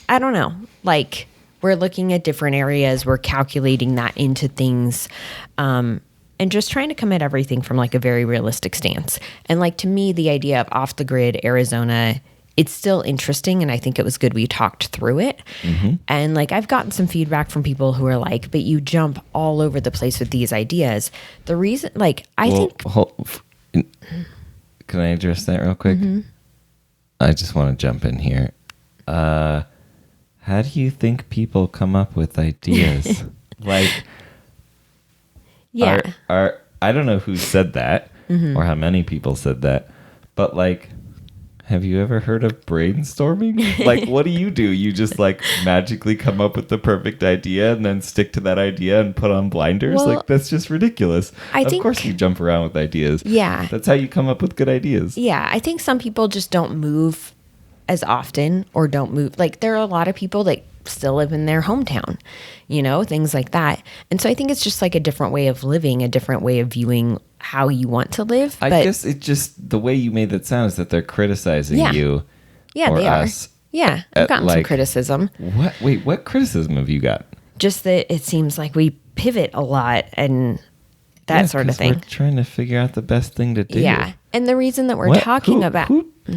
I don't know, like, we're looking at different areas, we're calculating that into things, and just trying to come at everything from like a very realistic stance. And like, to me, the idea of off the grid Arizona, it's still interesting, and I think it was good we talked through it. And like, I've gotten some feedback from people who are like, but you jump all over the place with these ideas. The reason, like, I think... Can I address that real quick? I just want to jump in here. How do you think people come up with ideas? Like, Yeah. I don't know who said that or how many people said that, but like, have you ever heard of brainstorming? Like, what do? You just like magically come up with the perfect idea and then stick to that idea and put on blinders? Well, like, that's just ridiculous. I think, of course you jump around with ideas. Yeah. That's how you come up with good ideas. Yeah. I think some people just don't move as often, or don't move. Like, there are a lot of people that still live in their hometown, you know, things like that. And so I think it's just like a different way of living, a different way of viewing how you want to live. I guess it just, the way you made that sound is that they're criticizing you. Yeah, or they us. are. Yeah, I've gotten some criticism. What? Wait, what criticism have you got? Just that it seems like we pivot a lot and that sort of thing. We're trying to figure out the best thing to do. Yeah. And the reason that we're talking about...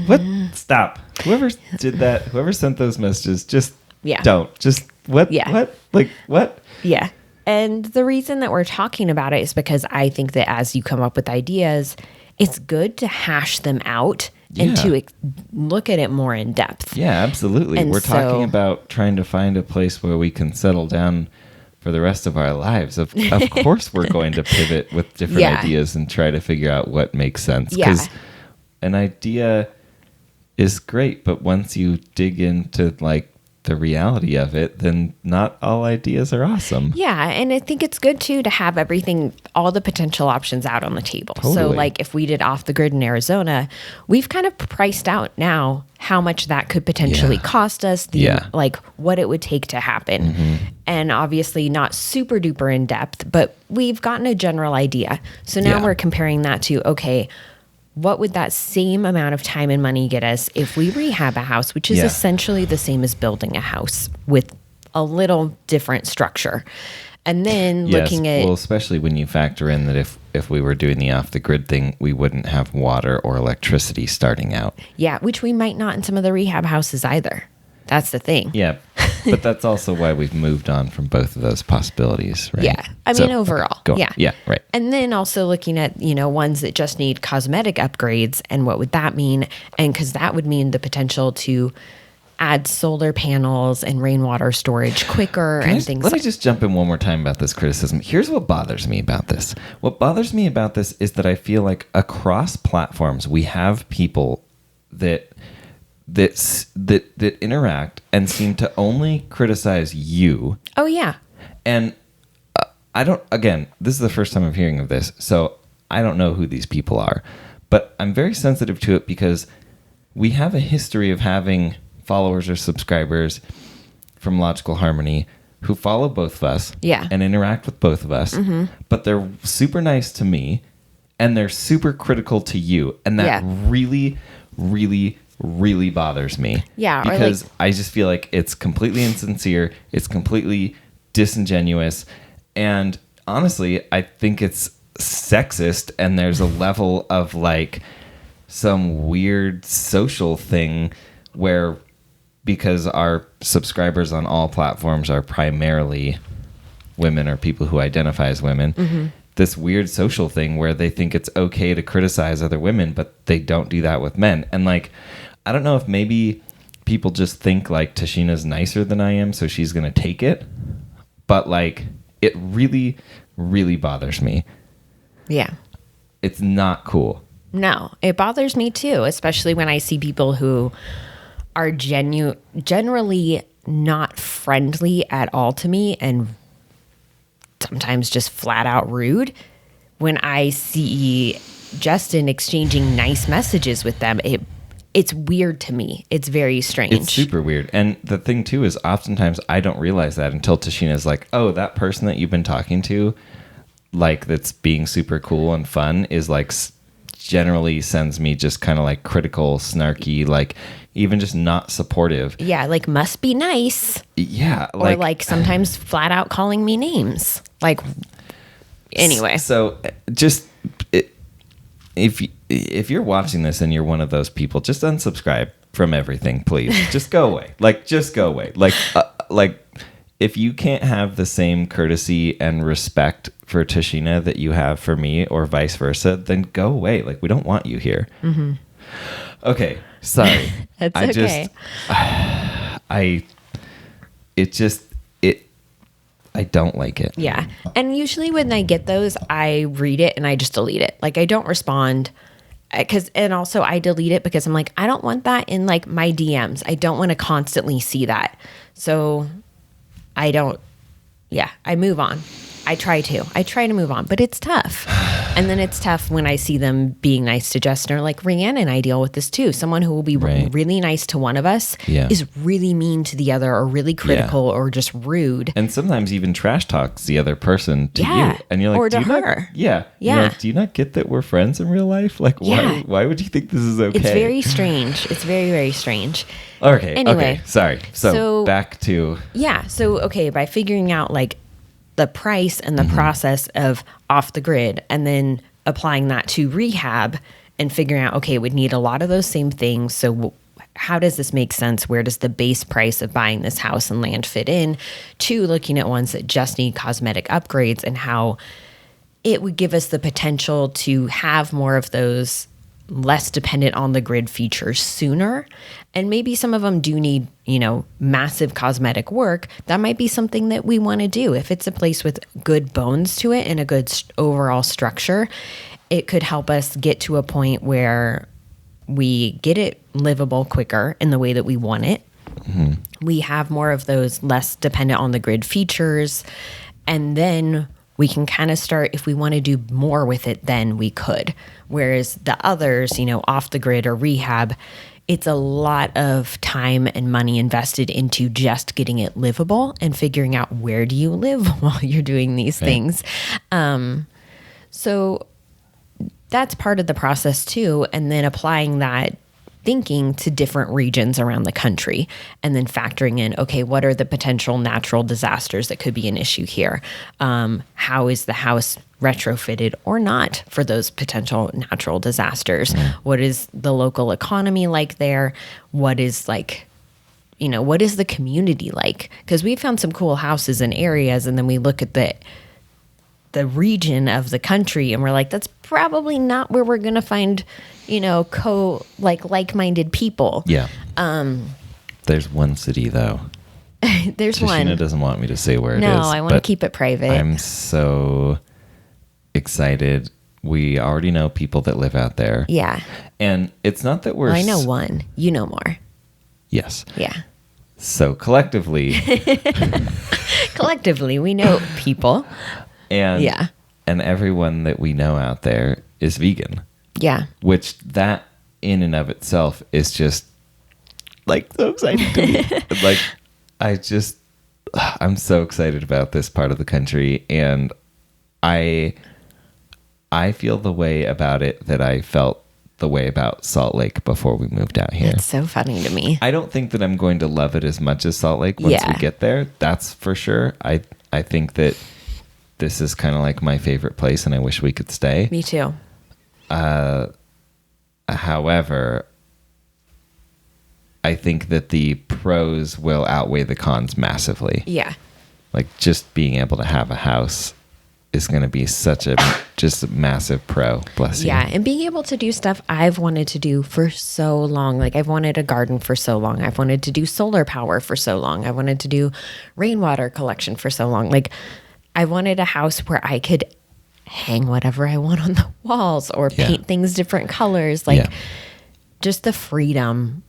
What? Stop. Whoever did that, whoever sent those messages, just Yeah. don't. Just what? Yeah. What? Like what? Yeah. And the reason that we're talking about it is because I think that as you come up with ideas, it's good to hash them out and to look at it more in depth. Yeah, absolutely. And we're talking about trying to find a place where we can settle down for the rest of our lives. Of course, we're going to pivot with different ideas and try to figure out what makes sense. Because an idea is great, but once you dig into like the reality of it, then not all ideas are awesome. Yeah, and I think it's good too to have everything, all the potential options out on the table. Totally. So like, if we did off the grid in Arizona, we've kind of priced out now how much that could potentially cost us, like what it would take to happen. And obviously not super duper in depth, but we've gotten a general idea. So now we're comparing that to, okay, what would that same amount of time and money get us if we rehab a house, which is essentially the same as building a house with a little different structure? And then looking at... Well, especially when you factor in that if we were doing the off-the-grid thing, we wouldn't have water or electricity starting out. Yeah, which we might not in some of the rehab houses either. That's the thing. Yeah. But that's also why we've moved on from both of those possibilities, right? Yeah. I mean, overall. Go on. Yeah. Yeah, right. And then also looking at, ones that just need cosmetic upgrades and what would that mean? And because that would mean the potential to add solar panels and rainwater storage quicker and things. Let me just jump in one more time about this criticism. Here's what bothers me about this. What bothers me about this is that I feel like across platforms, we have people that interact and seem to only criticize you. Oh, yeah. And again, this is the first time I'm hearing of this, so I don't know who these people are. But I'm very sensitive to it because we have a history of having followers or subscribers from Logical Harmony who follow both of us and interact with both of us, but they're super nice to me and they're super critical to you. And that really, really, really bothers me. Yeah. Because I just feel like it's completely insincere. It's completely disingenuous. And honestly, I think it's sexist and there's a level of like some weird social thing where because our subscribers on all platforms are primarily women or people who identify as women, this weird social thing where they think it's okay to criticize other women, but they don't do that with men. And like, I don't know if maybe people just think like Tashina's nicer than I am, so she's going to take it. But like, it really, really bothers me. Yeah. It's not cool. No, it bothers me too, especially when I see people who are generally not friendly at all to me and sometimes just flat out rude. When I see Justin exchanging nice messages with them, it's weird to me. It's very strange. It's super weird. And the thing too is oftentimes I don't realize that until Tashina's like, oh, that person that you've been talking to, like that's being super cool and fun is like generally sends me just kind of like critical, snarky, like even just not supportive. Yeah, like must be nice. Yeah. Or like sometimes flat out calling me names. Like, anyway. So just if you're watching this and you're one of those people, just unsubscribe from everything, please. Just go away. Just go away. Like if you can't have the same courtesy and respect for Tashina that you have for me or vice versa, then go away. Like, we don't want you here. Mm-hmm. Okay. Sorry. That's okay. I don't like it. Yeah. And usually when I get those, I read it and I just delete it. Like, I don't respond and also I delete it because I'm like, I don't want that in like my DMs. I don't want to constantly see that. So I move on. I try to move on, but it's tough. And then it's tough when I see them being nice to Justin, or like Rhiannon and I deal with this too. Someone who will be really nice to one of us is really mean to the other, or really critical or just rude. And sometimes even trash talks the other person to you. And you're like, or to her. Yeah. You're like, do you not get that we're friends in real life? Like, why would you think this is okay? It's very strange. It's very, very strange. Okay. Anyway, okay. Sorry. So back to. Yeah. So, okay. By figuring out like the price and the process of off the grid and then applying that to rehab and figuring out, okay, it would need a lot of those same things. So how does this make sense? Where does the base price of buying this house and land fit in? To looking at ones that just need cosmetic upgrades and how it would give us the potential to have more of those less dependent on the grid features sooner. And maybe some of them do need, massive cosmetic work. That might be something that we want to do. If it's a place with good bones to it and a good overall structure, it could help us get to a point where we get it livable quicker in the way that we want it. Mm-hmm. We have more of those less dependent on the grid features. And then we can kind of start, if we want to do more with it, then we could. Whereas the others, off the grid or rehab, it's a lot of time and money invested into just getting it livable and figuring out where do you live while you're doing these things. So that's part of the process too. And then applying that thinking to different regions around the country and then factoring in, okay, what are the potential natural disasters that could be an issue here? How is the house retrofitted or not for those potential natural disasters? What is the local economy like there? What is like what is the community like? Because we found some cool houses in areas, and then we look at the region of the country, and we're like, that's probably not where we're gonna find, like-minded people. Yeah. There's one city though. There's Tashina one. doesn't want me to say where it is. No, I want to but keep it private. I'm so excited. We already know people that live out there. Yeah. And it's not that we're... I know one. You know more. Yes. Yeah. So collectively... Collectively, we know people. And yeah. And everyone that we know out there is vegan. Yeah. Which that in and of itself is just like so exciting to me. Like I'm so excited about this part of the country, and I feel the way about it that I felt the way about Salt Lake before we moved out here. It's so funny to me. I don't think that I'm going to love it as much as Salt Lake once we get there. That's for sure. I think that this is kind of like my favorite place, and I wish we could stay. Me too. However, I think that the pros will outweigh the cons massively. Yeah. Like just being able to have a house is going to be such a just a massive pro. Bless you. Yeah, and being able to do stuff I've wanted to do for so long. Like I've wanted a garden for so long. I've wanted to do solar power for so long. I wanted to do rainwater collection for so long. Like I wanted a house where I could hang whatever I want on the walls or paint things different colors. Like just the freedom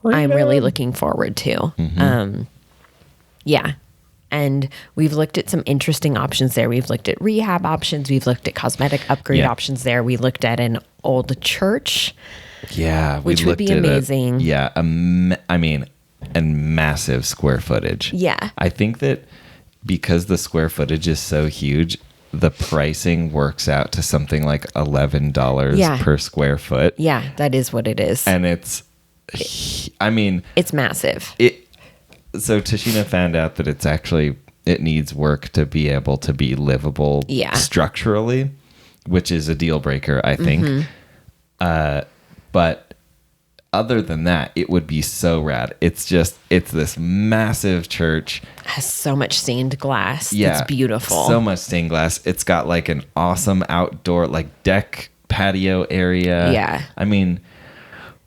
I'm really looking forward to. Mm-hmm. Yeah. And we've looked at some interesting options there. We've looked at rehab options. We've looked at cosmetic upgrade options there. We looked at an old church. Yeah. Which would be amazing. And massive square footage. Yeah. I think that because the square footage is so huge, the pricing works out to something like $11 per square foot. Yeah, that is what it is. And it's massive. So Tashina found out that it needs work to be able to be livable structurally, which is a deal breaker, I think. But other than that, it would be so rad. It's this massive church. It has so much stained glass. Yeah. It's beautiful. So much stained glass. It's got like an awesome outdoor deck patio area. Yeah.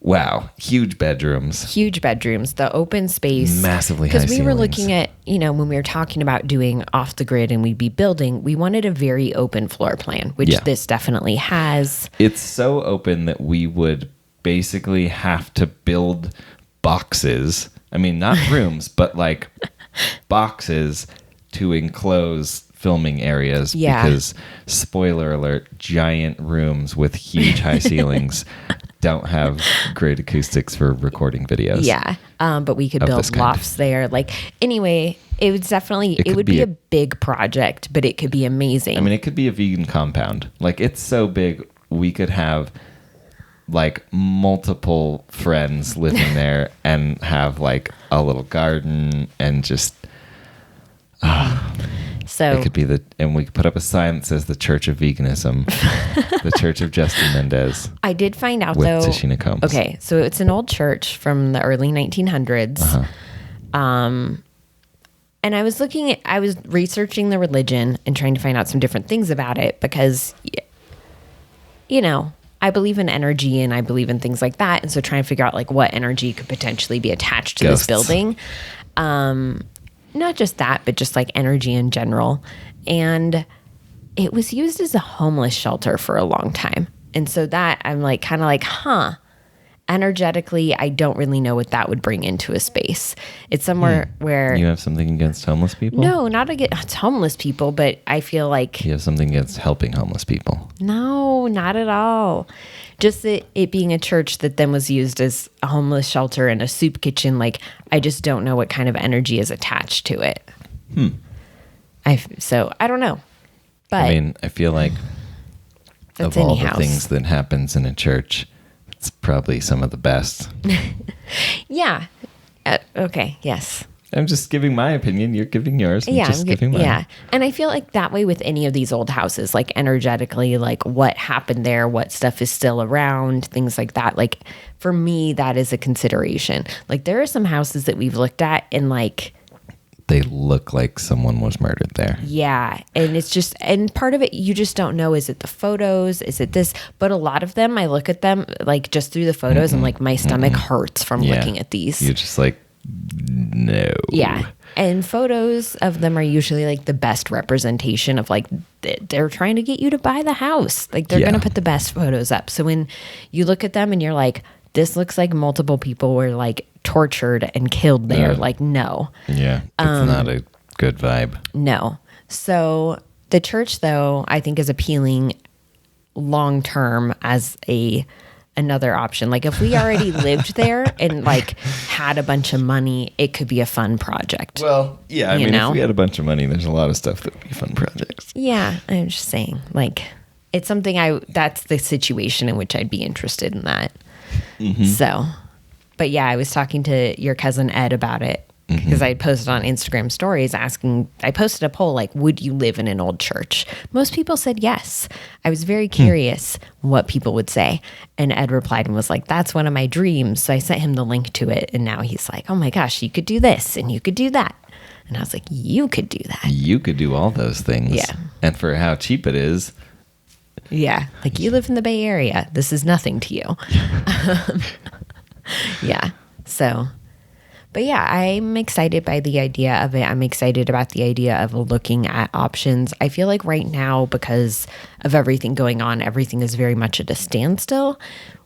Wow. Huge bedrooms. The open space. Massively high ceilings. Because we were looking at, when we were talking about doing off the grid and we'd be building, we wanted a very open floor plan, which this definitely has. It's so open that we would basically have to build boxes. Not rooms, but boxes to enclose filming areas. Yeah. Because, spoiler alert, giant rooms with huge high ceilings don't have great acoustics for recording videos. Yeah. But we could build lofts there. Anyway, it would definitely, it would be a big project, but it could be amazing. It could be a vegan compound. It's so big, we could have multiple friends living there and have a little garden and just so it could be and we could put up a sign that says the Church of Veganism. The Church of Justin Mendez. I did find out with though Tashina Combs. Okay, so it's an old church from the early 1900s. And I was researching the religion and trying to find out some different things about it because I believe in energy and I believe in things like that. And so trying to figure out what energy could potentially be attached to this building. Not just that, but just energy in general. And it was used as a homeless shelter for a long time. And so that I'm energetically, I don't really know what that would bring into a space. It's somewhere where... You have something against homeless people? No, not against homeless people, but I feel like... You have something against helping homeless people? No, not at all. Just that it being a church that then was used as a homeless shelter and a soup kitchen, I just don't know what kind of energy is attached to it. So I don't know. But I feel like of all the things that happens in a church, it's probably some of the best. Yeah. Okay. Yes. I'm just giving my opinion. You're giving yours. I'm just giving mine. Yeah. And I feel like that way with any of these old houses, like energetically, like what happened there, what stuff is still around, things like that. Like for me, that is a consideration. Like there are some houses that we've looked at and like, they look like someone was murdered there. Yeah. And it's just, and part of it, you just don't know, is it the photos? Is it this? But a lot of them, I look at them like just through the photos and like my stomach hurts from looking at these. You're just like, no. Yeah. And photos of them are usually like the best representation of like, they're trying to get you to buy the house. Like they're going to put the best photos up. So when you look at them and you're like, this looks like multiple people were like tortured and killed there. Like, no. Yeah. It's not a good vibe. No. So the church, though, I think is appealing long term as another option. Like if we already lived there and like had a bunch of money, it could be a fun project. Well, yeah. I mean, if we had a bunch of money, there's a lot of stuff that would be fun projects. Yeah. I'm just saying, like, it's something that's the situation in which I'd be interested in that. So, but yeah, I was talking to your cousin Ed about it because I had posted on Instagram stories I posted a poll like, would you live in an old church? Most people said yes. I was very curious what people would say. And Ed replied and was like, that's one of my dreams. So I sent him the link to it. And now he's like, oh my gosh, you could do this and you could do that. And I was like, you could do that. You could do all those things. Yeah. And for how cheap it is. Yeah. Like you live in the Bay Area. This is nothing to you. Yeah. So, but yeah, I'm excited by the idea of it. I'm excited about the idea of looking at options. I feel like right now, because of everything going on, everything is very much at a standstill,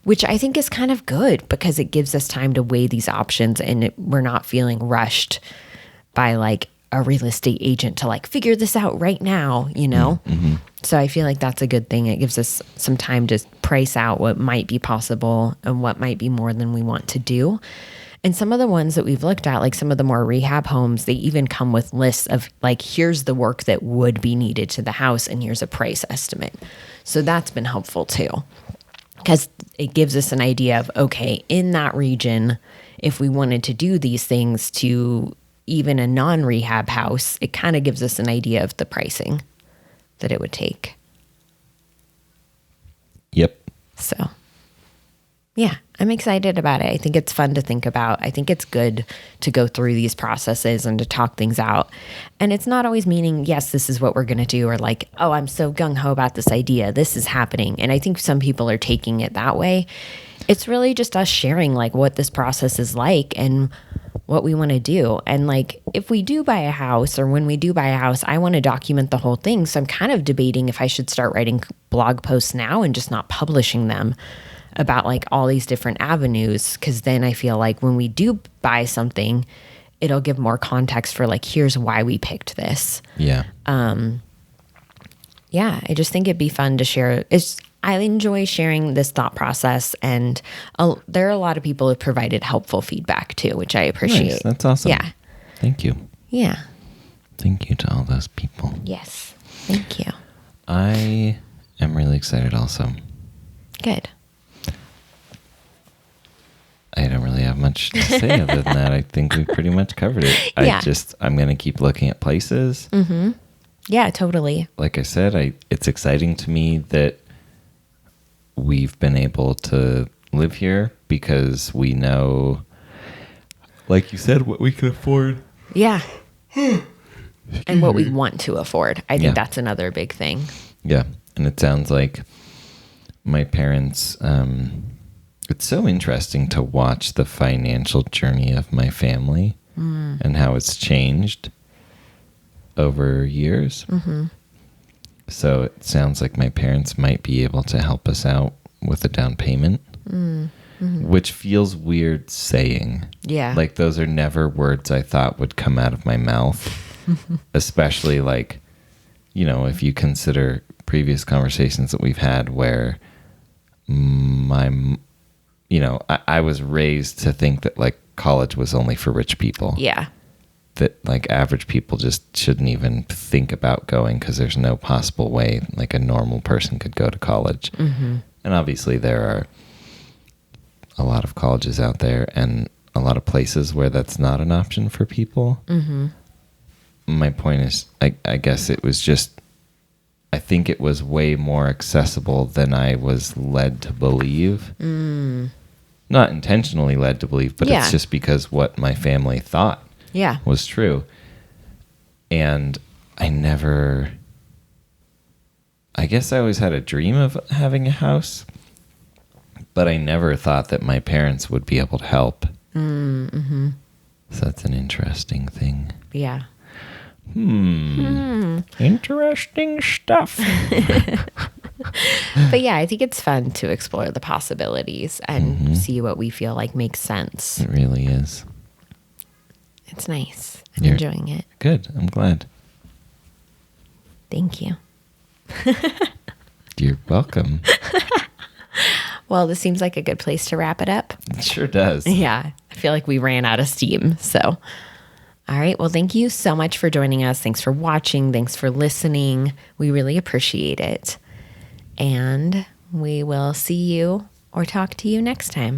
which I think is kind of good because it gives us time to weigh these options and we're not feeling rushed by like a real estate agent to like figure this out right now, you know? So I feel like that's a good thing. It gives us some time to price out what might be possible and what might be more than we want to do. And some of the ones that we've looked at, like some of the more rehab homes, they even come with lists of like, here's the work that would be needed to the house and here's a price estimate. So that's been helpful too, because it gives us an idea of, okay, in that region, if we wanted to do these things to even a non-rehab house, it kind of gives us an idea of the pricing that it would take. Yep. So, yeah, I'm excited about it. I think it's fun to think about. I think it's good to go through these processes and to talk things out. And it's not always meaning, yes, this is what we're going to do, or like, oh, I'm so gung-ho about this idea. This is happening. And I think some people are taking it that way. It's really just us sharing like what this process is like and what we want to do. And like, if we do buy a house or when we do buy a house, I want to document the whole thing. So I'm kind of debating if I should start writing blog posts now and just not publishing them about like all these different avenues. Cause then I feel like when we do buy something, it'll give more context for like, here's why we picked this. Yeah. Yeah, I just think it'd be fun to share. I enjoy sharing this thought process, and there are a lot of people who have provided helpful feedback too, which I appreciate. Nice. That's awesome. Yeah. Thank you. Yeah. Thank you to all those people. Yes. Thank you. I am really excited also. Good. I don't really have much to say other than that. I think we pretty much covered it. Yeah. I'm going to keep looking at places. Mm-hmm. Yeah, totally. Like I said, it's exciting to me that we've been able to live here because we know, like you said, what we can afford. Yeah. And what we want to afford. I think that's another big thing. Yeah. And it sounds like my parents, it's so interesting to watch the financial journey of my family and how it's changed over years. Mm-hmm. So it sounds like my parents might be able to help us out with a down payment, which feels weird saying. Yeah. Like those are never words I thought would come out of my mouth, especially like, you know, if you consider previous conversations that we've had where I was raised to think that like college was only for rich people. Yeah. That like average people just shouldn't even think about going because there's no possible way like a normal person could go to college. Mm-hmm. And obviously there are a lot of colleges out there and a lot of places where that's not an option for people. Mm-hmm. My point is, I guess it was just, I think it was way more accessible than I was led to believe. Not intentionally led to believe, but it's just because what my family thought was true. And I guess I always had a dream of having a house, but I never thought that my parents would be able to help. Mm-hmm. So that's an interesting thing. Yeah. Interesting stuff. But yeah, I think it's fun to explore the possibilities and see what we feel like makes sense. It really is. It's nice. I'm enjoying it. Good. I'm glad. Thank you. You're welcome. Well, this seems like a good place to wrap it up. It sure does. Yeah. I feel like we ran out of steam. So, all right. Well, thank you so much for joining us. Thanks for watching. Thanks for listening. We really appreciate it. And we will see you or talk to you next time.